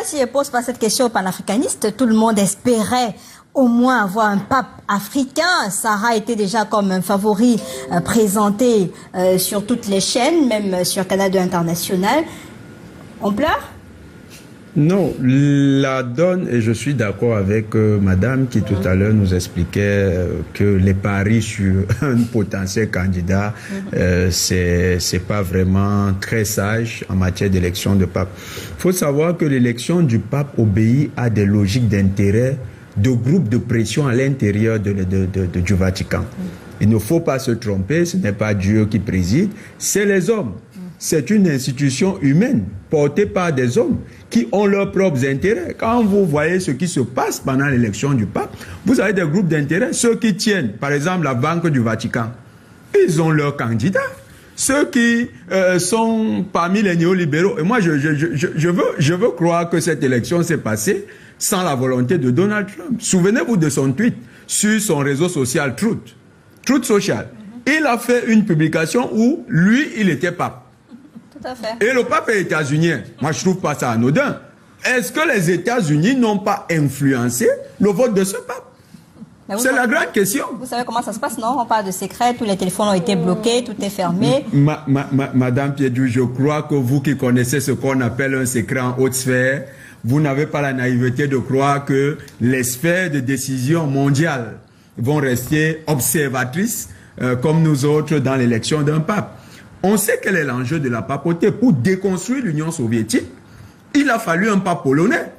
si je pose pas cette question aux panafricanistes, tout le monde espérait au moins avoir un pape africain. Sarah était déjà comme un favori présenté sur toutes les chaînes, même sur Canal 2 International. On pleure? Non, la donne, et je suis d'accord avec madame qui tout à l'heure nous expliquait que les paris sur un potentiel candidat, c'est pas vraiment très sage en matière d'élection de pape. Il faut savoir que l'élection du pape obéit à des logiques d'intérêt de groupes de pression à l'intérieur du Vatican. Il ne faut pas se tromper, ce n'est pas Dieu qui préside, c'est les hommes. C'est une institution humaine portée par des hommes qui ont leurs propres intérêts. Quand vous voyez ce qui se passe pendant l'élection du pape, vous avez des groupes d'intérêts. Ceux qui tiennent, par exemple, la Banque du Vatican, ils ont leurs candidats. Ceux qui sont parmi les néolibéraux. Et moi, je veux croire que cette élection s'est passée sans la volonté de Donald Trump. Souvenez-vous de son tweet sur son réseau social Truth Social. Il a fait une publication où, lui, il était pape. Tout à fait. Et le pape est états-unien. Moi, je trouve pas ça anodin. Est-ce que les États-Unis n'ont pas influencé le vote de ce pape? C'est la grande question. Vous savez comment ça se passe, non? On parle de secret, tous les téléphones ont été bloqués, tout est fermé. Madame Piedou, je crois que vous qui connaissez ce qu'on appelle un secret en haute sphère, vous n'avez pas la naïveté de croire que les sphères de décision mondiales vont rester observatrices comme nous autres dans l'élection d'un pape. On sait quel est l'enjeu de la papauté. Pour déconstruire l'Union soviétique, il a fallu un pape polonais.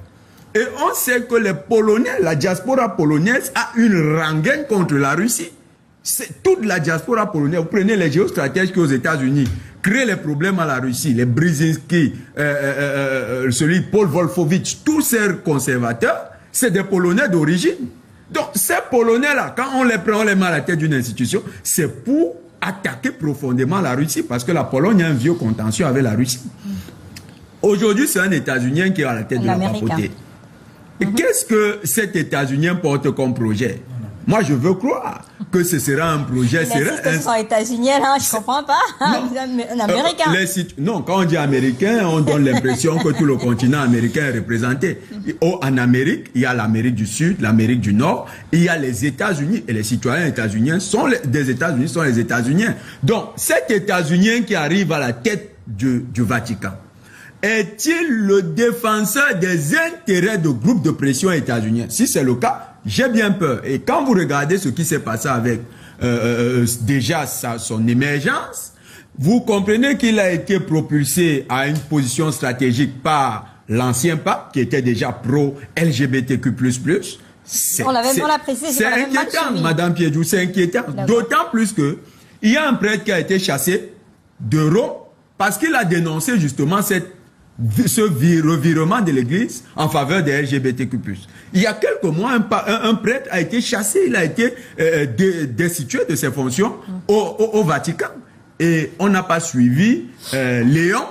Et on sait que les Polonais, la diaspora polonaise a une rengaine contre la Russie. C'est toute la diaspora polonaise. Vous prenez les géostratèges qui aux États-Unis créent les problèmes à la Russie, les Brzezinski, celui Paul Wolfowitz, tous ces conservateurs, c'est des Polonais d'origine. Donc ces Polonais-là, quand on les prend, on les met à la tête d'une institution, c'est pour attaquer profondément la Russie, parce que la Pologne a un vieux contentieux avec la Russie. Aujourd'hui, c'est un États-Unien qui est à la tête de la papauté. Et qu'est-ce que cet États-Unien porte comme projet? Moi, je veux croire que ce sera un projet... Ce sont États-Uniens, là, je ne comprends pas. Un Américain. Non, quand on dit Américain, on donne l'impression que tout le continent américain est représenté. En Amérique, il y a l'Amérique du Sud, l'Amérique du Nord, il y a les États-Unis, et les citoyens états-uniens des États-Unis sont les États-Uniens. Donc, cet États-Unien qui arrive à la tête du Vatican, est-il le défenseur des intérêts de groupes de pression états-uniens? Si c'est le cas, j'ai bien peur. Et quand vous regardez ce qui s'est passé avec déjà son émergence, vous comprenez qu'il a été propulsé à une position stratégique par l'ancien pape qui était déjà pro-LGBTQ+. On l'a précisé. C'est inquiétant, Madame Piedou, c'est inquiétant. D'autant plus que il y a un prêtre qui a été chassé de Rome parce qu'il a dénoncé justement ce revirement de l'Église en faveur des LGBTQ+. Il y a quelques mois, un prêtre a été chassé, il a été destitué de ses fonctions au Vatican. Et on n'a pas suivi Léon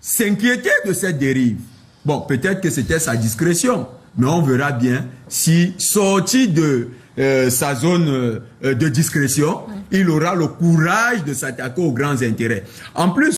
s'inquiéter de cette dérive. Bon, peut-être que c'était sa discrétion, mais on verra bien si, sorti de sa zone de discrétion, il aura le courage de s'attaquer aux grands intérêts. En plus,